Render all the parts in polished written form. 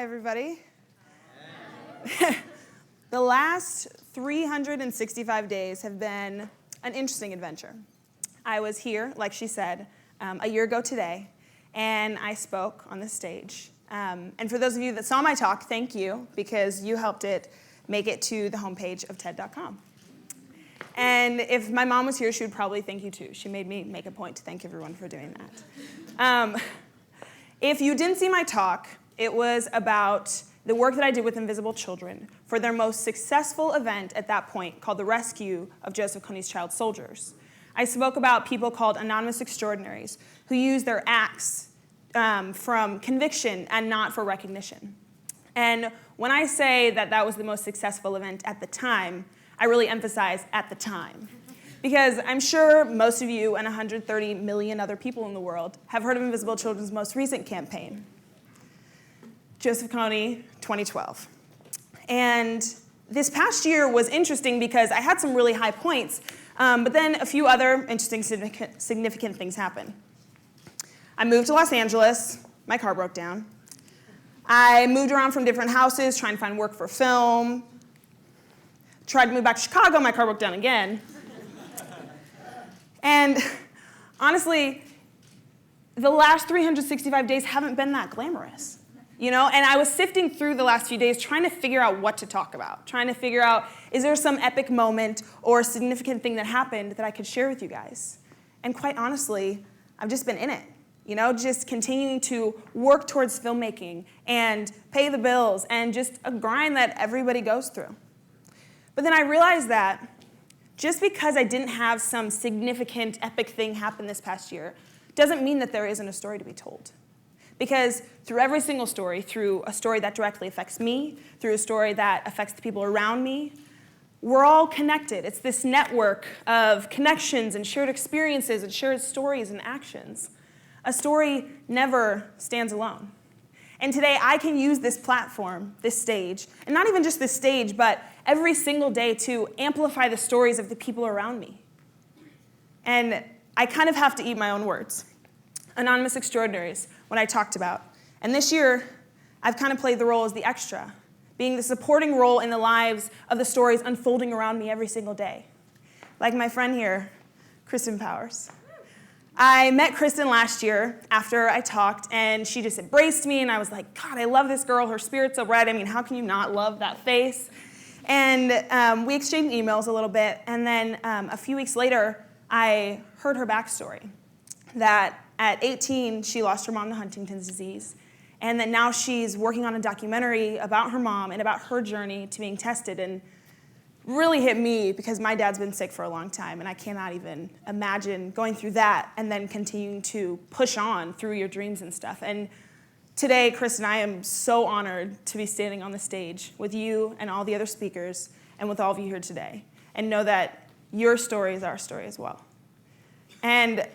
everybody. The last 365 days have been an interesting adventure. I was here, like she said, a year ago today, and I spoke on the stage. And for those of you that saw my talk, thank you, because you helped it make it to the homepage of TED.com. And if my mom was here, she would probably thank you too. She made me make a point to thank everyone for doing that. If you didn't see my talk, it was about the work that I did with Invisible Children for their most successful event at that point, called the Rescue of Joseph Kony's Child Soldiers. I spoke about people called anonymous extraordinaries who use their acts from conviction and not for recognition. And when I say that that was the most successful event at the time, I really emphasize at the time. Because I'm sure most of you and 130 million other people in the world have heard of Invisible Children's most recent campaign, Joseph Kony 2012. And this past year was interesting because I had some really high points, but then a few other interesting significant things happened. I moved to Los Angeles, my car broke down. I moved around from different houses trying to find work for film. Tried to move back to Chicago, my car broke down again. And honestly, the last 365 days haven't been that glamorous, you know? And I was sifting through the last few days trying to figure out what to talk about, trying to figure out, is there some epic moment or significant thing that happened that I could share with you guys? And quite honestly, I've just been in it, you know, just continuing to work towards filmmaking and pay the bills and just a grind that everybody goes through. But then I realized that just because I didn't have some significant epic thing happen this past year doesn't mean that there isn't a story to be told. Because through every single story, through a story that directly affects me, through a story that affects the people around me, we're all connected. It's this network of connections and shared experiences and shared stories and actions. A story never stands alone. And today I can use this platform, this stage, and not even just this stage, but every single day to amplify the stories of the people around me. And I kind of have to eat my own words. Anonymous extraordinaries, what I talked about. And this year, I've kind of played the role as the extra, being the supporting role in the lives of the stories unfolding around me every single day. Like my friend here, Kristen Powers. I met Kristen last year after I talked, and she just embraced me, and I was like, God, I love this girl. Her spirit's so bright. I mean, how can you not love that face? And we exchanged emails a little bit, and then a few weeks later, I heard her backstory, that at 18, she lost her mom to Huntington's disease, and that now she's working on a documentary about her mom and about her journey to being tested, and really hit me because my dad's been sick for a long time, and I cannot even imagine going through that and then continuing to push on through your dreams and stuff. And today, Chris and I am so honored to be standing on the stage with you and all the other speakers and with all of you here today, and know that your story is our story as well. And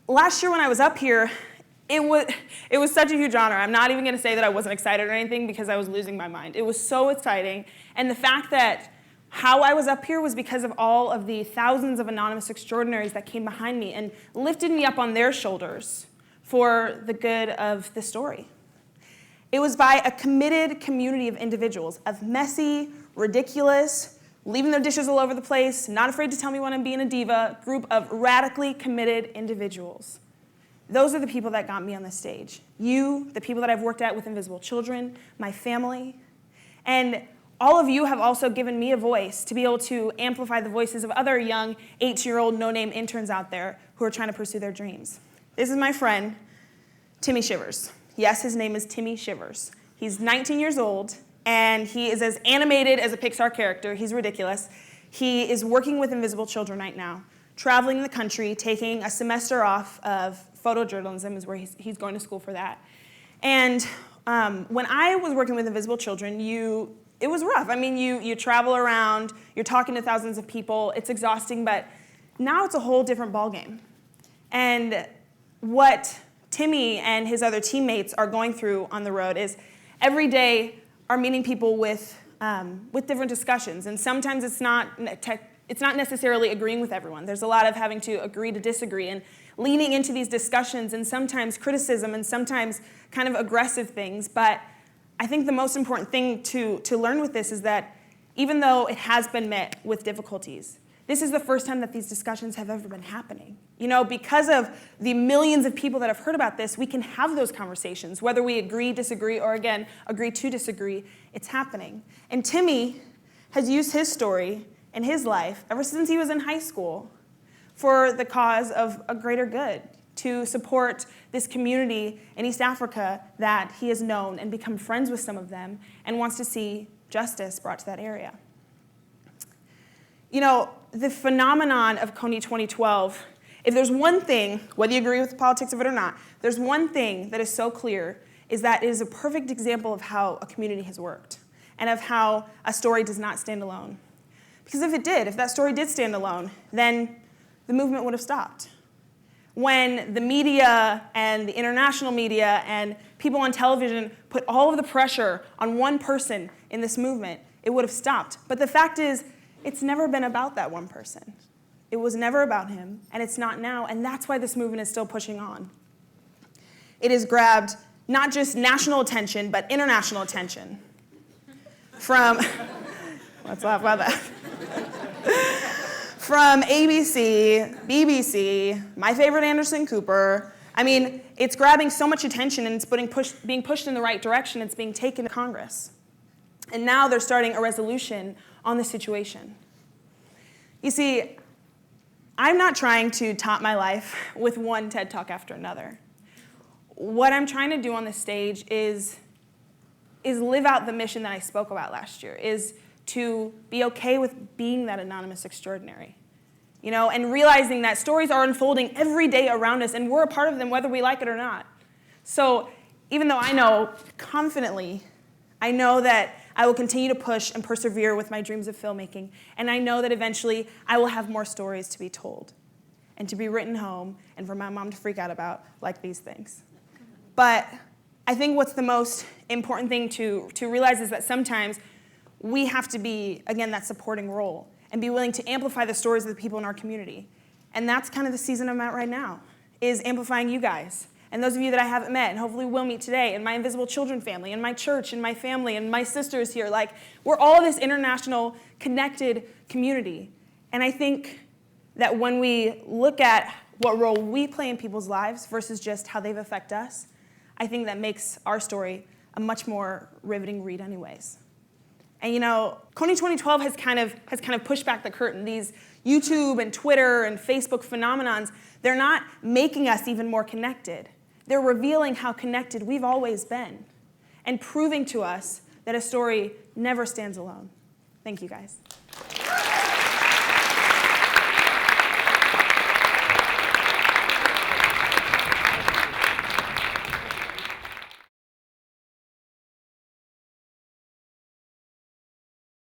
last year when I was up here, it was such a huge honor. I'm not even going to say that I wasn't excited or anything because I was losing my mind. It was so exciting, and the fact that how I was up here was because of all of the thousands of anonymous extraordinaries that came behind me and lifted me up on their shoulders for the good of the story. It was by a committed community of individuals, of messy, ridiculous, leaving their dishes all over the place, not afraid to tell me when I'm being a diva, group of radically committed individuals. Those are the people that got me on the stage. You, the people that I've worked at with Invisible Children, my family, and all of you have also given me a voice to be able to amplify the voices of other young 18-year-old no-name interns out there who are trying to pursue their dreams. This is my friend, Timmy Shivers. Yes, his name is Timmy Shivers. He's 19 years old, and he is as animated as a Pixar character. He's ridiculous. He is working with Invisible Children right now, traveling the country, taking a semester off of photojournalism is where he's going to school for that. And when I was working with Invisible Children, it was rough. I mean, you travel around, you're talking to thousands of people, it's exhausting, but now it's a whole different ballgame. And what Timmy and his other teammates are going through on the road is every day are meeting people with different discussions, and sometimes it's not necessarily agreeing with everyone. There's a lot of having to agree to disagree and leaning into these discussions, and sometimes criticism and sometimes kind of aggressive things, but I think the most important thing to learn with this is that even though it has been met with difficulties, this is the first time that these discussions have ever been happening. Because of the millions of people that have heard about this, we can have those conversations. Whether we agree, disagree, or again, agree to disagree, it's happening. And Timmy has used his story and his life ever since he was in high school for the cause of a greater good, to support this community in East Africa that he has known and become friends with some of them and wants to see justice brought to that area. The phenomenon of Kony 2012, if there's one thing, whether you agree with the politics of it or not, there's one thing that is so clear, is that it is a perfect example of how a community has worked and of how a story does not stand alone. Because if that story did stand alone, then the movement would have stopped. When the media and the international media and people on television put all of the pressure on one person in this movement, it would have stopped. But the fact is, it's never been about that one person. It was never about him, and it's not now, and that's why this movement is still pushing on. It has grabbed not just national attention, but international attention. From, let's laugh about that. From ABC, BBC, my favorite Anderson Cooper. It's grabbing so much attention, and it's being pushed in the right direction. It's being taken to Congress. And now they're starting a resolution on the situation. You see, I'm not trying to top my life with one TED Talk after another. What I'm trying to do on this stage is live out the mission that I spoke about last year, is to be okay with being that anonymous extraordinary, and realizing that stories are unfolding every day around us, and we're a part of them whether we like it or not. So even though I know confidently, I know that I will continue to push and persevere with my dreams of filmmaking, and I know that eventually I will have more stories to be told and to be written home and for my mom to freak out about, like these things. But I think what's the most important thing to realize is that sometimes we have to be, again, that supporting role and be willing to amplify the stories of the people in our community. And that's kind of the season I'm at right now, is amplifying you guys. And those of you that I haven't met, and hopefully will meet today, and my Invisible Children family, and my church, and my family, and my sisters here, we're all this international, connected community. And I think that when we look at what role we play in people's lives versus just how they've affected us, I think that makes our story a much more riveting read anyways. And Kony 2012 has kind of pushed back the curtain. These YouTube and Twitter and Facebook phenomenons, they're not making us even more connected. They're revealing how connected we've always been and proving to us that a story never stands alone. Thank you, guys.